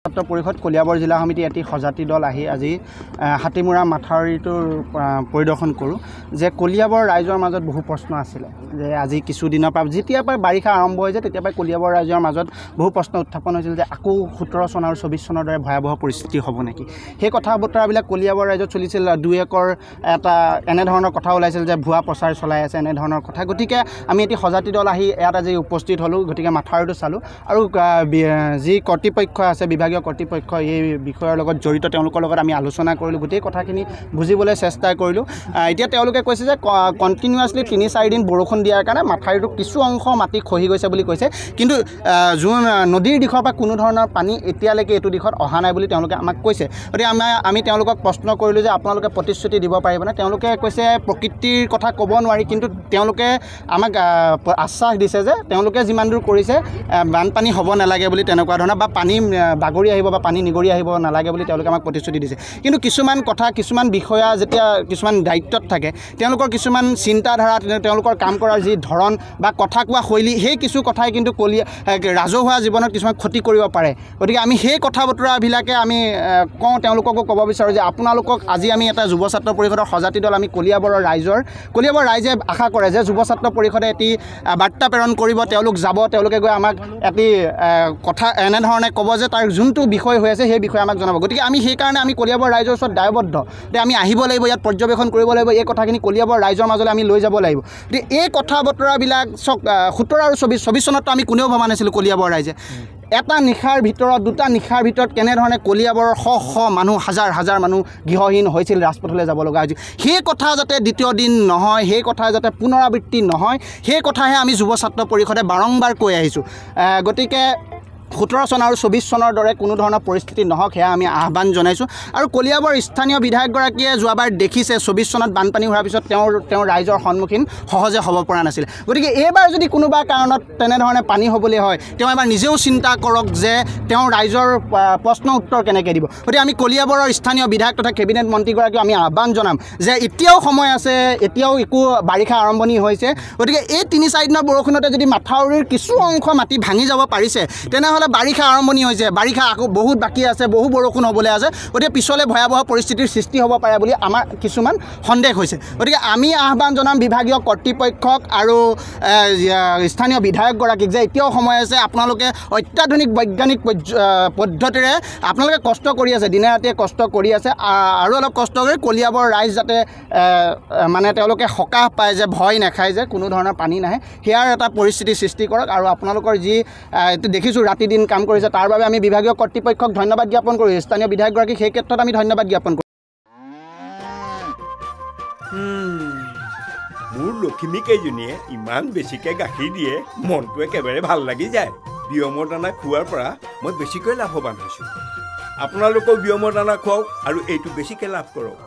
ছাত্ৰ পৰিষদ কলিয়াবৰ জিলা সমিতি এটি সজাতি দল আহি আজি হাতীমুৰা মাথাউৰিটোৰ পৰিদৰ্শন কৰোঁ যে কলিয়াবৰ ৰাইজৰ মাজত বহু প্ৰশ্ন আছিলে যে আজি কিছুদিনৰ পৰা যেতিয়াৰ পৰা বাৰিষা আৰম্ভ হৈছে তেতিয়াৰ পৰা কলিয়াবৰ ৰাইজৰ মাজত বহু প্ৰশ্ন উত্থাপন হৈছিল যে আকৌ 17 চন আৰু 24 চনৰ দৰে ভয়াৱহ পৰিস্থিতি হ'ব নেকি সেই কথা বতৰাবিলাক কলিয়াবৰ ৰাইজত চলিছিল দুই একৰ এটা এনেধৰণৰ কথা ওলাইছিল যে ভুৱা প্ৰচাৰ চলাই আছে এনেধৰণৰ কথা গতিকে আমি এটি সজাতি দল আহি ইয়াত আজি উপস্থিত হ'লোঁ গতিকে মাথাউৰিটো চালোঁ আৰু যি কৰ্তৃপক্ষ আছে বিভাগীয় কৰ্তৃপক্ষ এই বিষয়ৰ লগত জড়িত তেওঁলোকৰ লগত আমি আলোচনা কৰিলোঁ গোটেই কথাখিনি বুজিবলৈ চেষ্টা কৰিলোঁ এতিয়া তেওঁলোকে কৈছে যে কণ্টিনিউৱাছলি 3-4 দিন বৰষুণ দিয়াৰ কাৰণে মাথাউৰিটো কিছু অংশ মাটি খহি গৈছে বুলি কৈছে কিন্তু যোন নদীৰ দিশৰ পৰা কোনো ধৰণৰ পানী এতিয়ালৈকে এইটো দিশত অহা নাই বুলি তেওঁলোকে আমাক কৈছে গতিকে আমি তেওঁলোকক প্ৰশ্ন কৰিলোঁ যে আপোনালোকে প্ৰতিশ্ৰুতি দিব পাৰিবনে তেওঁলোকে কৈছে প্ৰকৃতিৰ কথা ক'ব নোৱাৰি কিন্তু তেওঁলোকে আমাক আশ্বাস দিছে যে তেওঁলোকে যিমান দূৰ কৰিছে বানপানী হ'ব নালাগে বুলি তেনেকুৱা ধৰণৰ বা পানী বাগৰি আহিব বা পানী নিগৰি আহিব নালাগে বুলি তেওঁলোকে আমাক প্ৰতিশ্ৰুতি দিছে কিন্তু কিছুমান কথা কিছুমান বিষয়া যেতিয়া কিছুমান দায়িত্বত থাকে তেওঁলোকৰ কিছুমান চিন্তাধাৰা তেওঁলোকৰ কাম কৰাৰ যি ধৰণ বা কথা কোৱা শৈলী সেই কিছু কথাই কিন্তু ৰাজহুৱা জীৱনত কিছুমান ক্ষতি কৰিব পাৰে গতিকে আমি সেই কথা বতৰাবিলাকে আমি কওঁ তেওঁলোককো ক'ব বিচাৰোঁ যে আপোনালোকক আজি আমি এটা যুৱ ছাত্ৰ পৰিষদৰ সজাতি দল আমি কলিয়াবৰ ৰাইজে আশা কৰে যে যুৱ ছাত্ৰ পৰিষদে এটি বাৰ্তা প্ৰেৰণ কৰিব তেওঁলোক যাব তেওঁলোকে গৈ আমাক এটি কথা এনেধৰণে ক'ব যে তাৰ যোনটো বিষয় হৈ আছে সেই বিষয়ে আমাক জনাব গতিকে আমি সেইকাৰণে আমি কলিয়াবৰ ৰাইজৰ ওচৰত দায়বদ্ধ যে আমি আহিব লাগিব ইয়াত পৰ্যবেক্ষণ কৰিব লাগিব এই কথাখিনি কলিয়াবৰ ৰাইজৰ মাজলৈ আমি লৈ যাব লাগিব গতিকে এই কথা বতৰাবিলাক 17 আৰু 24 চনততো আমি কোনেও ভবা নাছিলোঁ কলিয়াবৰ ৰাইজে এটা নিশাৰ ভিতৰত দুটা নিশাৰ ভিতৰত কেনেধৰণে কলিয়াবৰৰ শ মানুহ হাজাৰ মানুহ গৃহহীন হৈছিল ৰাজপথলৈ যাব লগা হৈছিল সেই কথা যাতে দ্বিতীয় দিন নহয় সেই কথা যাতে পুনৰাবৃত্তি নহয় সেই কথাহে আমি যুৱ ছাত্ৰ পৰিষদে বাৰম্বাৰ কৈ আহিছোঁ গতিকে 17 চন আৰু 24 চনৰ দৰে কোনো ধৰণৰ পৰিস্থিতি নহওক সেয়া আমি আহ্বান জনাইছোঁ আৰু কলিয়াবৰ স্থানীয় বিধায়কগৰাকীয়ে যোৱাবাৰ দেখিছে 24 চনত বানপানী হোৱাৰ পিছত তেওঁৰ ৰাইজৰ সন্মুখীন সহজে হ'ব পৰা নাছিল গতিকে এইবাৰ যদি কোনোবা কাৰণত তেনেধৰণে পানী হ'বলৈ হয় তেওঁ এবাৰ নিজেও চিন্তা কৰক যে তেওঁ ৰাইজৰ প্ৰশ্ন উত্তৰ কেনেকৈ দিব গতিকে আমি কলিয়াবৰৰ স্থানীয় বিধায়ক তথা কেবিনেট মন্ত্ৰীগৰাকীক আমি আহ্বান জনাম যে এতিয়াও সময় আছে এতিয়াও একো বাৰিষা আৰম্ভণি হৈছে গতিকে এই 3-4 দিনৰ বৰষুণতে যদি মাথাউৰিৰ কিছু অংশ মাটি ভাঙি যাব পাৰিছে তেনেহ'লে বাৰিষা আৰম্ভণি হৈছে বাৰিষা আকৌ বহুত বাকী আছে বহু বৰষুণ হ'বলৈ আছে গতিকে পিছলৈ ভয়াৱহ পৰিস্থিতিৰ সৃষ্টি হ'ব পাৰে বুলি আমাৰ কিছুমান সন্দেহ হৈছে গতিকে আমি আহ্বান জনাম বিভাগীয় কৰ্তৃপক্ষক আৰু স্থানীয় বিধায়কগৰাকীক যে এতিয়াও সময় আছে আপোনালোকে অত্যাধুনিক বৈজ্ঞানিক পদ্ধতিৰে আপোনালোকে কষ্ট কৰি আছে দিনে ৰাতিয়ে কষ্ট কৰি আছে আৰু অলপ কষ্ট কৰি কলিয়াবৰ ৰাইজ যাতে মানে তেওঁলোকে সকাহ পায় যে ভয় নাখায় যে কোনো ধৰণৰ পানী নাহে সেয়াৰ এটা পৰিস্থিতি সৃষ্টি কৰক আৰু আপোনালোকৰ যি দেখিছোঁ ৰাতি দিন কাম কৰিছে তাৰ বাবে আমি বিভাগীয় কৰ্তৃপক্ষক ধন্যবাদ জ্ঞাপন কৰোঁ স্থানীয় বিধায়কগৰাকীক সেই ক্ষেত্ৰত আমি ধন্যবাদ জ্ঞাপন কৰোঁ মোৰ লখিমী কেইজনীয়ে ইমান বেছিকৈ গাখীৰ দিয়ে মনটো একেবাৰে ভাল লাগি যায় বিয়মৰ দানা খোৱাৰ পৰা মই বেছিকৈ লাভৱান হৈছোঁ আপোনালোকেও বিয়মৰ দানা খুৱাওক আৰু এইটো বেছিকৈ লাভ কৰক